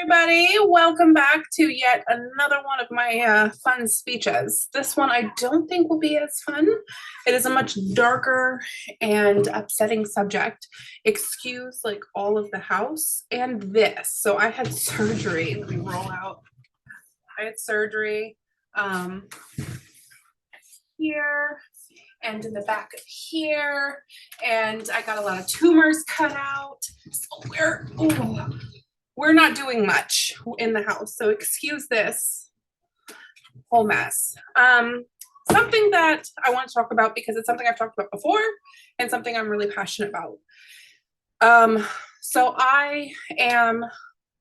Everybody, welcome back to yet another one of my fun speeches. This one I don't think will be as fun. It is a much darker and upsetting subject. Excuse like all of the house and this. So I had surgery. Let me roll out. I had surgery here and in the back of here, and I got a lot of tumors cut out. So we're not doing much in the house, so excuse this whole mess. Something that I want to talk about because it's something I've talked about before and something I'm really passionate about. So I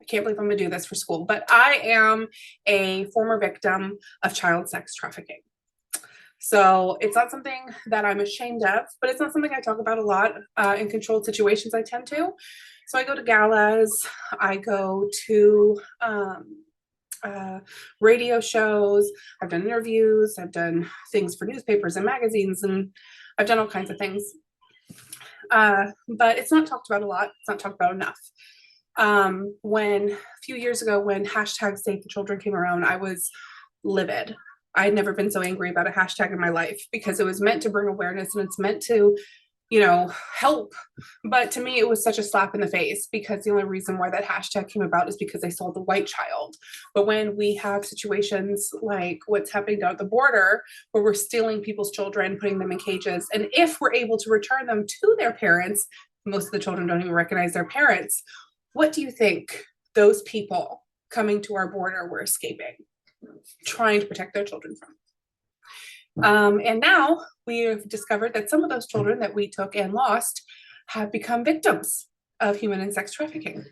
can't believe I'm gonna do this for school, but I am a former victim of child sex trafficking. So it's not something that I'm ashamed of, but it's not something I talk about a lot in controlled situations. I tend to. So I go to galas, I go to radio shows, I've done interviews, I've done things for newspapers and magazines, and I've done all kinds of things. But it's not talked about a lot. It's not talked about enough. A few years ago, when hashtag Save the Children came around, I was livid. I had never been so angry about a hashtag in my life because it was meant to bring awareness and it's meant to, help. But to me, it was such a slap in the face because the only reason why that hashtag came about is because they saw the white child. But when we have situations like what's happening down at the border, where we're stealing people's children, putting them in cages, and if we're able to return them to their parents, most of the children don't even recognize their parents. What do you think those people coming to our border were escaping, trying to protect their children from? And now we have discovered that some of those children that we took and lost have become victims of human and sex trafficking.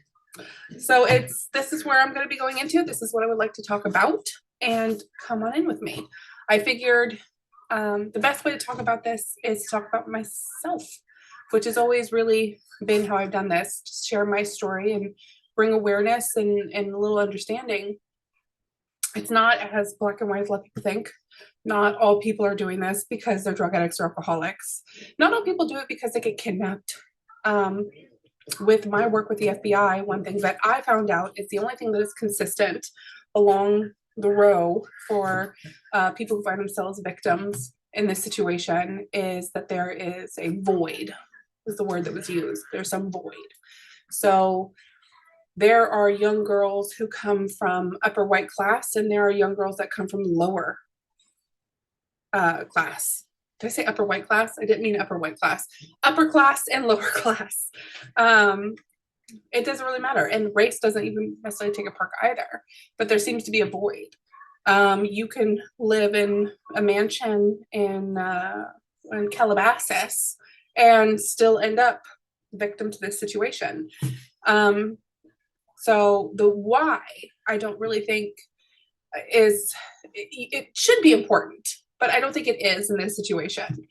So this is where I'm going to be going into. This is what I would like to talk about, and come on in with me. I figured the best way to talk about this is to talk about myself, which has always really been how I've done this, just share my story and bring awareness and a little understanding. It's not as black and white as a lot of people think. Not all people are doing this because they're drug addicts or alcoholics. Not all people do it because they get kidnapped. With my work with the FBI, one thing that I found out is the only thing that is consistent along the row for people who find themselves victims in this situation is that there is a void, is the word that was used. There's some void. So there are young girls who come from upper white class, and there are young girls that come from lower class. Did I say upper white class? I didn't mean upper white class. Upper class and lower class. It doesn't really matter. And race doesn't even necessarily take a part either. But there seems to be a void. You can live in a mansion in Calabasas and still end up victim to this situation. So the why, I don't really think it should be important, but I don't think it is in this situation,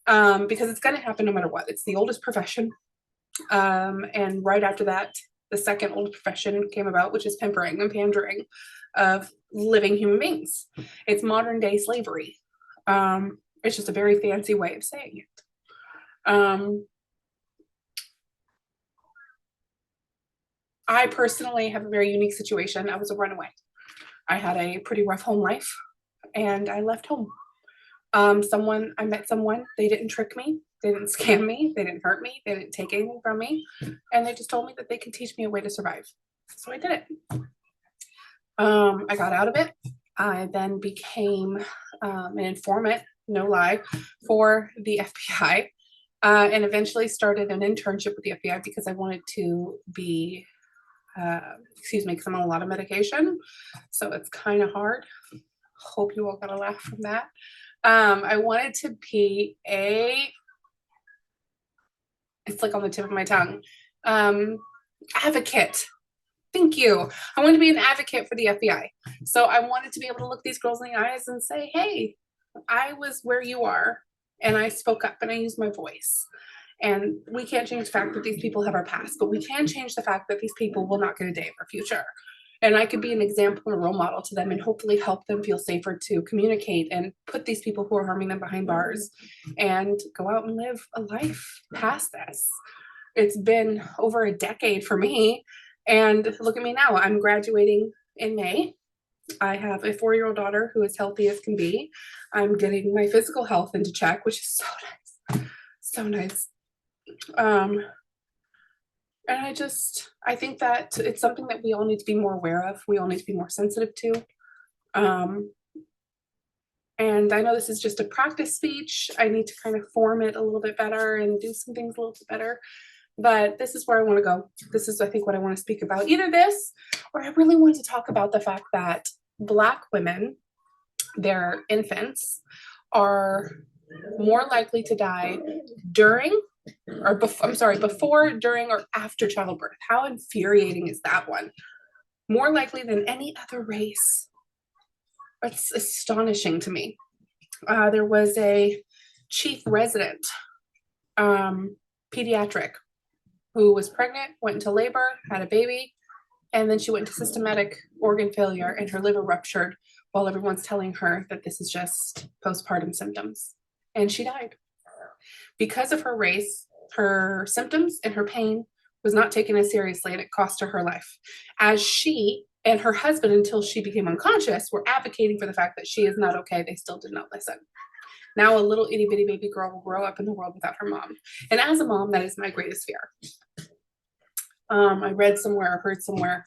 because it's going to happen no matter what. It's the oldest profession. And right after that, the second oldest profession came about, which is pampering and pandering of living human beings. It's modern day slavery. It's just a very fancy way of saying it. I personally have a very unique situation. I was a runaway. I had a pretty rough home life and I left home. I met someone, they didn't trick me, they didn't scam me, they didn't hurt me, they didn't take anything from me, and they just told me that they could teach me a way to survive. So I did it. I got out of it. I then became an informant, no lie, for the FBI, and eventually started an internship with the FBI because I wanted to be because I'm on a lot of medication, so it's kind of hard. Hope you all got a laugh from that. I wanted to be it's like on the tip of my tongue, advocate. Thank you. I wanted to be an advocate for the FBI. So I wanted to be able to look these girls in the eyes and say, hey, I was where you are, and I spoke up and I used my voice. And we can't change the fact that these people have our past, but we can change the fact that these people will not get a day of our future. And I could be an example and a role model to them and hopefully help them feel safer to communicate and put these people who are harming them behind bars and go out and live a life past this. It's been over a decade for me And look at me now, I'm graduating in May. I have a 4-year-old daughter who is healthy as can be. I'm getting my physical health into check, which is so nice. So nice. And I think that it's something that we all need to be more aware of. We all need to be more sensitive to. And I know this is just a practice speech. I need to kind of form it a little bit better and do some things a little bit better. But this is where I want to go. This is, I think, what I want to speak about. Either this, or I really wanted to talk about the fact that Black women, their infants, are more likely to die during, or before, during, or after childbirth. How infuriating is that one? More likely than any other race. It's astonishing to me. There was a chief resident, pediatric, who was pregnant, went into labor, had a baby, and then she went into systematic organ failure and her liver ruptured while everyone's telling her that this is just postpartum symptoms. And she died. Because of her race, her symptoms and her pain was not taken as seriously, and it cost her her life. As she and her husband, until she became unconscious, were advocating for the fact that she is not okay, they still did not listen. Now a little itty bitty baby girl will grow up in the world without her mom. And as a mom, that is my greatest fear. I read somewhere, heard somewhere,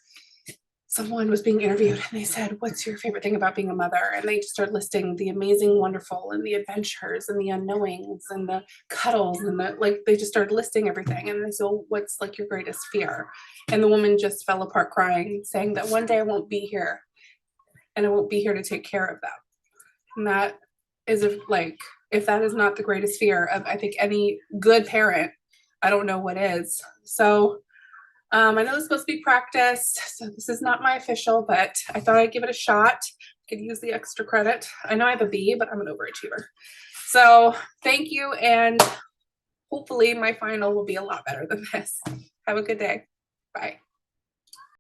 someone was being interviewed and they said, what's your favorite thing about being a mother? And they just started listing the amazing, wonderful, and the adventures and the unknowings and the cuddles and they just started listing everything. And they said, well, what's like your greatest fear? And the woman just fell apart crying, saying that one day I won't be here and I won't be here to take care of them. And that is if that is not the greatest fear of, I think, any good parent, I don't know what is. So I know it's supposed to be practiced, so this is not my official, but I thought I'd give it a shot. Could use the extra credit. I know I have a B, but I'm an overachiever. So thank you, and hopefully my final will be a lot better than this. Have a good day. Bye.